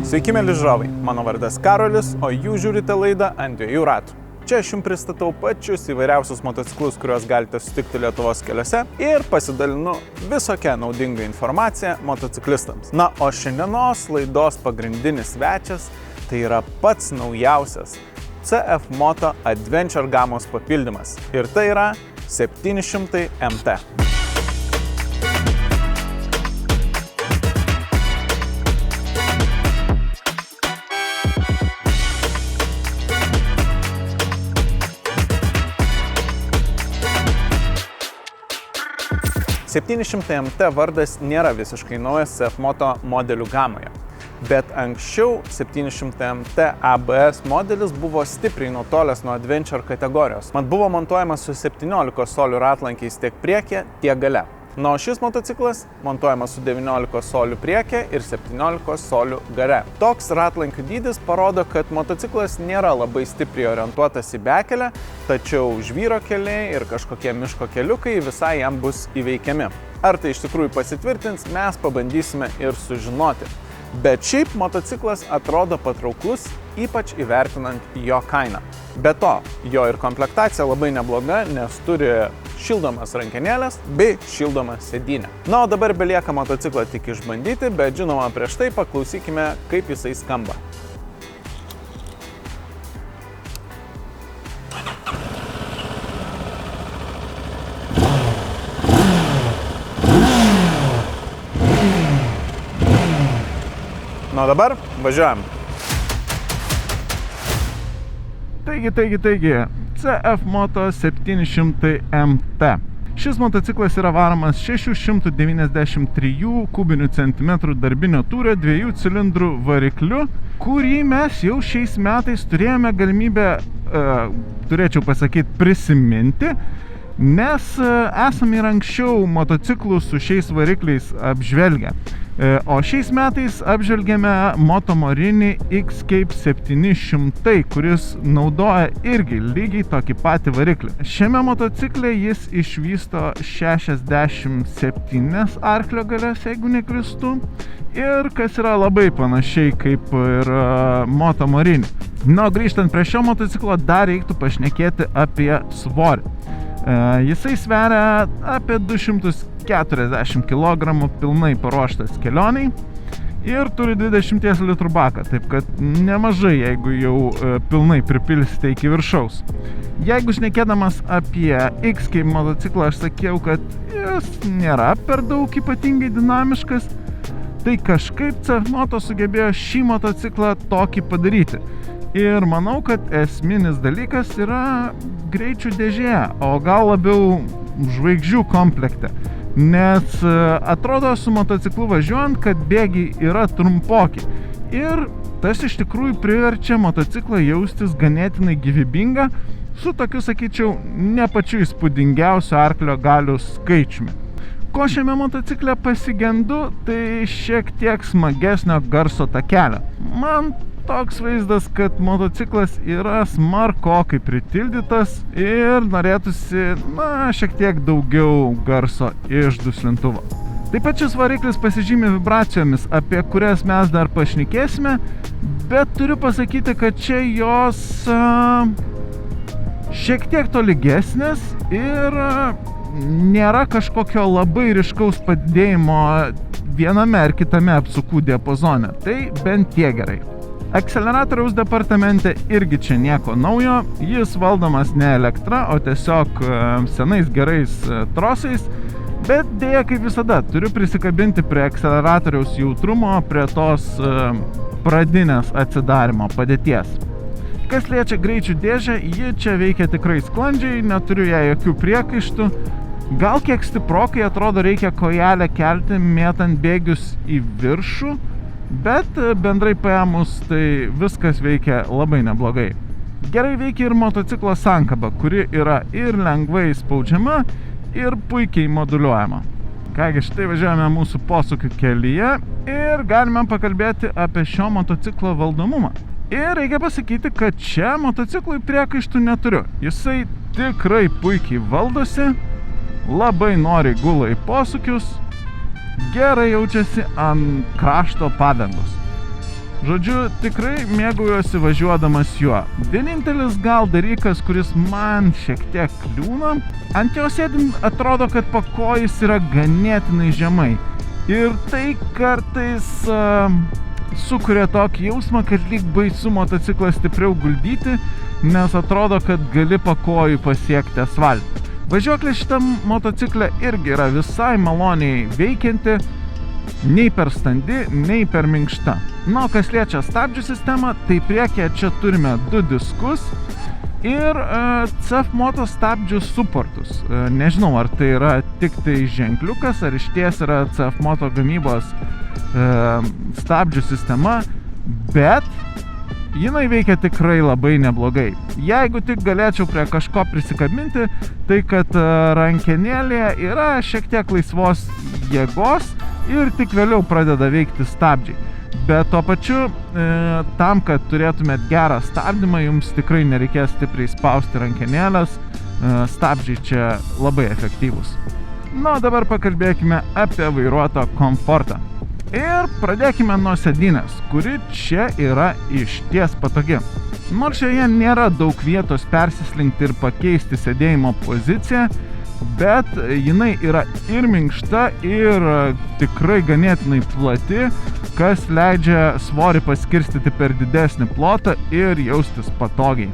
Sveiki, mėly žiūrovai, mano vardas Karolis, o jūs žiūrite laidą Ant dviejų ratų. Čia aš jums pristatau pačius įvairiausius motociklus, kuriuos galite sutikti Lietuvos keliuose ir pasidalinu visokią naudingą informaciją motociklistams. Na, o šiandienos laidos pagrindinis svečias tai yra pats naujausias CF Moto Adventure gamos papildymas ir tai yra 700 MT. MT vardas nėra visiškai naujas CF Moto modelių gamoje, bet anksčiau 700 MT ABS modelis buvo stipriai nutolęs nuo Adventure kategorijos. Mat buvo montuojamas su 17 solių ratlankiais tiek priekyje, tiek gale. Na, o šis motociklas montuojamas su 19 solių priekyje ir 17 solių gale. Toks ratlankių dydis parodo, kad motociklas nėra labai stipriai orientuotas į bekelę, tačiau žvyro keliai ir kažkokie miško keliukai visai jam bus įveikiami. Ar tai iš tikrųjų pasitvirtins, mes pabandysime ir sužinoti. Bet šiaip motociklas atrodo patrauklus, ypač įvertinant jo kainą. Be to, jo ir komplektacija labai nebloga, nes turi šildomas rankenėlės bei šildomą sėdynę. Na, o dabar belieka motociklą tik išbandyti, bet žinoma, prieš tai paklausykime, kaip jisai skamba. Na, dabar važiuojam. Taigi, CF Moto 700 MT. Šis motociklas yra varomas 693 kubinių centimetrų darbinio tūrio 2 cilindrų varikliu, kurį mes jau šiais metais turėjome galimybę, turėčiau pasakyti, prisiminti, nes esame ir anksčiau motociklų su šiais varikliais apžvelgę. O šiais metais apžvelgėme Motomorinį X-Cape 700, kuris naudoja irgi lygiai tokį patį variklį. Šiame motocikle jis išvysto 67 arklio galias, jeigu neklystu, ir kas yra labai panašiai kaip ir Motomorinį. Na, grįžtant prie šio motociklo, dar reiktų pašnekėti apie svorį. Jisai sveria apie 240 kg pilnai paruoštas kelioniai ir turi 20 litrų baką, taip kad nemažai, jeigu jau pilnai pripilsite iki viršaus. Jeigu šnekėdamas apie X-Cape motociklą, aš sakiau, kad jis nėra per daug ypatingai dinamiškas, tai kažkaip CF Moto sugebėjo šį motociklą tokį padaryti. Ir manau, kad esminis dalykas yra greičių dėžėje, o gal labiau žvaigždžių komplekte. Nes atrodo su motociklu važiuojant, kad bėgiai yra trumpoki. Ir tas iš tikrųjų priverčia motociklą jaustis ganėtinai gyvybingą, su tokiu, sakyčiau, ne pačiu įspūdingiausiu arklio galių skaičiumi. Ko šiame motocikle pasigendu, tai šiek tiek smagesnio garso takelio. Man toks vaizdas, kad motociklas yra smarkokai pritildytas ir norėtųsi, šiek tiek daugiau garso iš duslintuvo. Taip pat šis variklis pasižymi vibracijomis, apie kurias mes dar pašnekėsime, bet turiu pasakyti, kad čia jos šiek tiek tolygesnės ir nėra kažkokio labai ryškaus padidėjimo viename ar kitame apsukų diapazone. Tai bent tiek gerai. Akceleratoriaus departamente irgi čia nieko naujo, jis valdomas ne elektra, o tiesiog senais gerais trosais, bet dėja, kaip visada, turiu prisikabinti prie akceleratoriaus jautrumo, prie tos pradinės atsidarimo padėties. Kas liečia greičių dėžę, ji čia veikia tikrai sklandžiai, neturiu jai jokių priekaištų. Gal kiek stiprokai atrodo reikia kojelę kelti, mėtant bėgius į viršų, bet bendrai paėmus tai viskas veikia labai neblogai. Gerai veikia ir motociklo sankaba, kuri yra ir lengvai spaudžiama, ir puikiai moduliuojama. Kągi, štai važiuojame mūsų posūkių kelyje ir galime pakalbėti apie šio motociklo valdomumą. Ir reikia pasakyti, kad čia motociklui priekaištų neturiu. Jisai tikrai puikiai valdosi, labai noriai gula į posūkius, gerai jaučiasi ant krašto padangos. Žodžiu, tikrai mėgaujuosi važiuodamas juo. Vienintelis gal dalykas, kuris man šiek tiek kliūna, ant jo sėdint atrodo, kad pakojis yra ganėtinai žemai. Ir tai kartais sukuria tokį jausmą, kad lyg baisu motociklą stipriau guldyti, nes atrodo, kad gali pakojų pasiekti asfaltą. Važiuoklė šitam motocikle irgi yra visai maloniai veikianti, nei per standi, nei per minkšta. Na, o kas liečia stabdžių sistemą, tai priekyje čia turime 2 diskus ir CF Moto stabdžių suportus. Nežinau, ar tai yra tik tai ženkliukas, ar išties yra CF Moto gamybos stabdžių sistema, bet jinai veikia tikrai labai neblogai. Jeigu tik galėčiau prie kažko prisikabinti, tai kad rankenėlėje yra šiek tiek laisvos jėgos ir tik vėliau pradeda veikti stabdžiai. Bet tuo pačiu, tam, kad turėtumėt gerą stabdymą, jums tikrai nereikės stipriai spausti rankenėlės, stabdžiai čia labai efektyvūs. Na, dabar pakalbėkime apie vairuotojo komfortą. Ir pradėkime nuo sėdynės, kuri čia yra išties patogi. Nors šioje nėra daug vietos persislinkti ir pakeisti sėdėjimo poziciją, bet jinai yra ir minkšta, ir tikrai ganėtinai plati, kas leidžia svorį paskirstyti per didesnį plotą ir jaustis patogiai.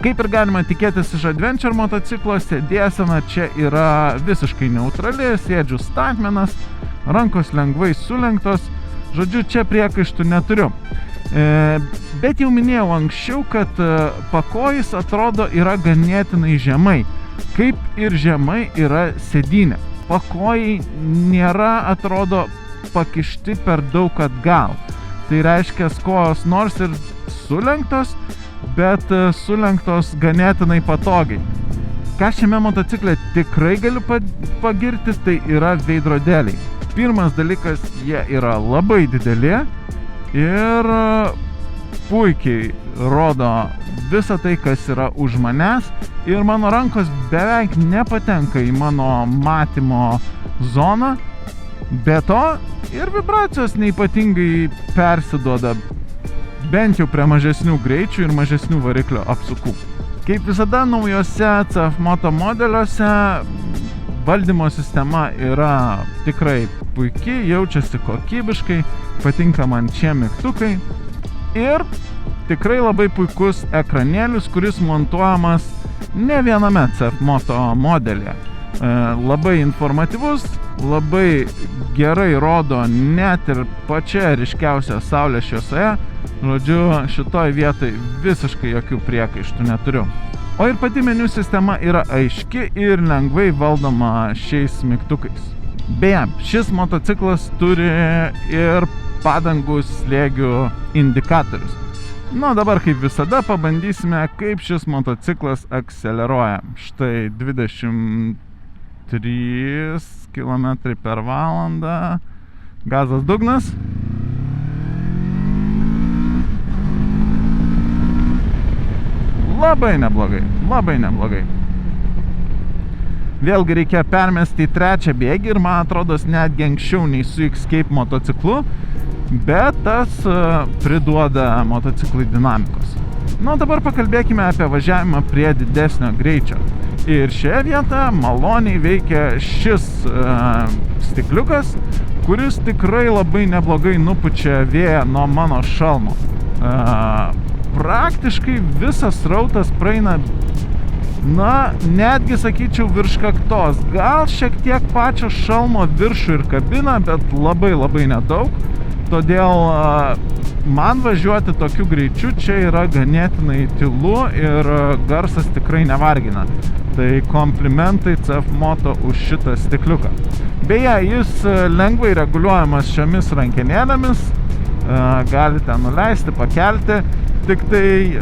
Kaip ir galima tikėtis iš Adventure motociklo, sėdėsena čia yra visiškai neutrali, sėdžiu statmenas, rankos lengvai sulenktos, žodžiu, čia priekaištų neturiu. Bet jau minėjau anksčiau, kad pakojis atrodo yra ganėtinai žemai, kaip ir žemai yra sėdynė. Pakojai nėra, atrodo, pakišti per daug atgal. Tai reiškia, kojos nors ir sulenktos, bet sulenktos ganėtinai patogiai. Ką šiame motocikle tikrai galiu pagirti, tai yra veidrodėliai. Pirmas dalykas, jie yra labai dideli ir puikiai rodo visą tai, kas yra už manęs, ir mano rankos beveik nepatenka į mano matymo zoną. Be to ir vibracijos neypatingai persiduoda, bent jau prie mažesnių greičių ir mažesnių variklio apsukų. Kaip visada naujose CF Moto modeliuose valdymo sistema yra tikrai puikiai, jaučiasi kokybiškai, patinka man šie mygtukai ir tikrai labai puikus ekranėlis, kuris montuojamas ne viename CF Moto modelyje. Labai informatyvus, labai gerai rodo net ir pačioje ryškiausioje saulės šviesoje. Žodžiu, šitoj vietoj visiškai jokių priekaištų neturiu. O ir pati meniu sistema yra aiški ir lengvai valdoma šiais mygtukais. Beje, šis motociklas turi ir padangų slėgių indikatorius. Na, dabar kaip visada pabandysime, kaip šis motociklas akceleruoja. Štai 23 km per valandą. Gazas dugnas. Labai neblogai, labai neblogai. Vėlgi reikia permesti į trečią bėgį ir man atrodo netgi anksčiau nei su Escape motociklu, bet tas priduoda motociklui dinamikos. Na, dabar pakalbėkime apie važiavimą prie didesnio greičio. Ir šioje vietoje maloniai veikia šis stikliukas, kuris tikrai labai neblogai nupučia vėją nuo mano šalmo. Praktiškai visas srautas praeina, na, netgi sakyčiau virš kaktos. Gal šiek tiek pačio šalmo viršų ir kabina, bet labai labai nedaug. Todėl man važiuoti tokiu greičiu čia yra ganėtinai tylu ir garsas tikrai nevargina. Tai komplimentai CF Moto už šitą stikliuką. Beje, jis lengvai reguliuojamas šiomis rankenėlėmis. Galite nuleisti, pakelti. Tik tai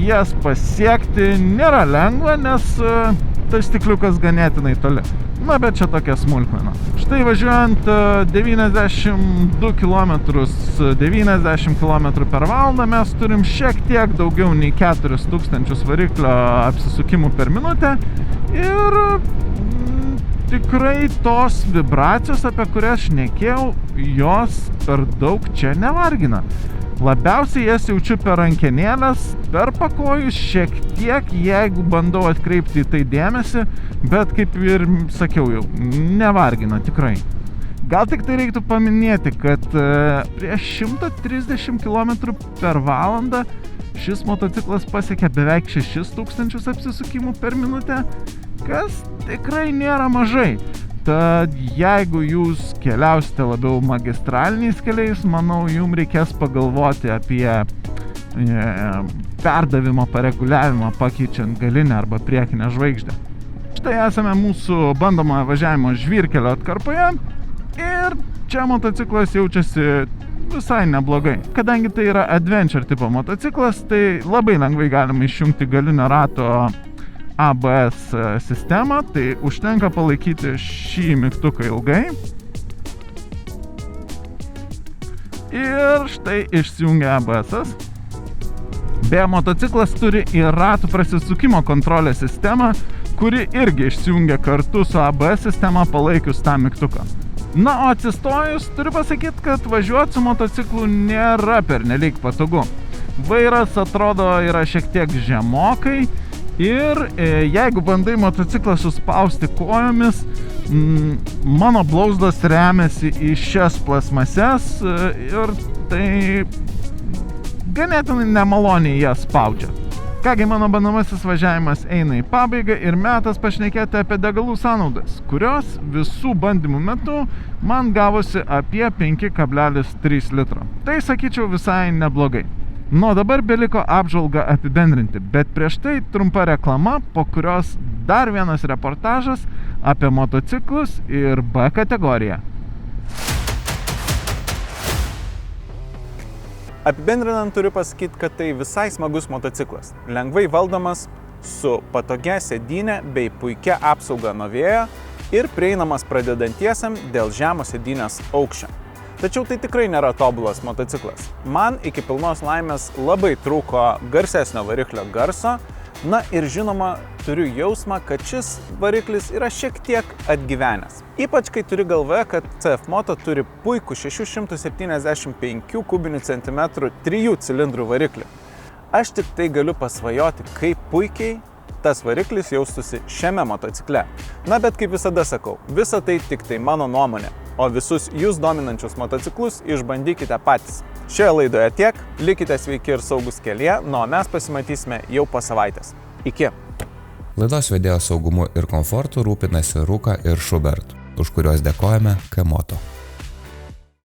jas pasiekti nėra lengva, nes tas stikliukas ganėtinai toli. Na, bet čia tokia smulkmena. Štai važiuojant 92 km, 90 km per valandą mes turim šiek tiek daugiau nei 4000 variklio apsisukimų per minutę ir tikrai tos vibracijos, apie kurias šnekėjau, jos per daug čia nevargina. Labiausiai jas jaučiu per rankenėlės, per pakojus šiek tiek, jeigu bandau atkreipti į tai dėmesį, bet kaip ir sakiau jau, nevargina tikrai. Gal tik tai reiktų paminėti, kad prieš 130 km per valandą šis motociklas pasiekia beveik 6000 apsisukimų per minutę, kas tikrai nėra mažai. Tad jeigu jūs keliausite labiau magistraliniais keliais, manau, jums reikės pagalvoti apie perdavimo pareguliavimą pakeičiant galinę arba priekinę žvaigždę. Štai esame mūsų bandomojo važiavimo žvyrkelio atkarpoje ir čia motociklas jaučiasi visai neblogai. Kadangi tai yra adventure tipo motociklas, tai labai lengvai galima išjungti galinio rato ABS sistemą, tai užtenka palaikyti šį mygtuką ilgai. Ir štai išsijungia ABS-as. Beje, motociklas turi ir ratų prasisukimo kontrolės sistemą, kuri irgi išsijungia kartu su ABS sistema palaikius tą mygtuką. Na, o atsistojus, turiu pasakyti, kad važiuoti su motociklu nėra pernelyg patogu. Vairas atrodo yra šiek tiek žemokai. Ir jeigu bandai motociklą suspausti kojomis, mano blauzdos remiasi į šias plasmases ir tai ganėtinai nemaloniai jas spaudžia. Kągi, mano bandomasis važiavimas eina į pabaigą ir metas pašnekėti apie degalų sąnaudas, kurios visų bandymų metu man gavosi apie 5,3 litro. Tai sakyčiau visai neblogai. Nuo dabar beliko apžvalgą apibendrinti, bet prieš tai trumpa reklama, po kurios dar vienas reportažas apie motociklus ir B kategoriją. Apibendrinant turiu pasakyti, kad tai visai smagus motociklas. Lengvai valdomas, su patogia sėdynė bei puikia apsauga nuo vėjo ir prieinamas pradedantiesam dėl žemo sėdynės aukščio. Tačiau tai tikrai nėra tobulas motociklas. Man iki pilnos laimės labai trūko garsesnio variklio garso, na ir žinoma, turiu jausmą, kad šis variklis yra šiek tiek atgyvenęs. Ypač kai turi galvoje, kad CF Moto turi puikų 675 kubinių centimetrų 3 cilindrų variklį. Aš tik tai galiu pasvajoti, kaip puikiai tas variklis jaustųsi šiame motocikle. Na, bet kaip visada sakau, visa tai tik tai mano nuomonė. O visus jūs dominančius motociklus išbandykite patys. Šioje laidoje tiek, likite sveiki ir saugus kelyje, o mes pasimatysime jau po savaitės. Iki. Laidos vedėjo saugumu ir komfortu rūpinasi Rūka ir Schubert, už kuriuos dėkojame K-Moto.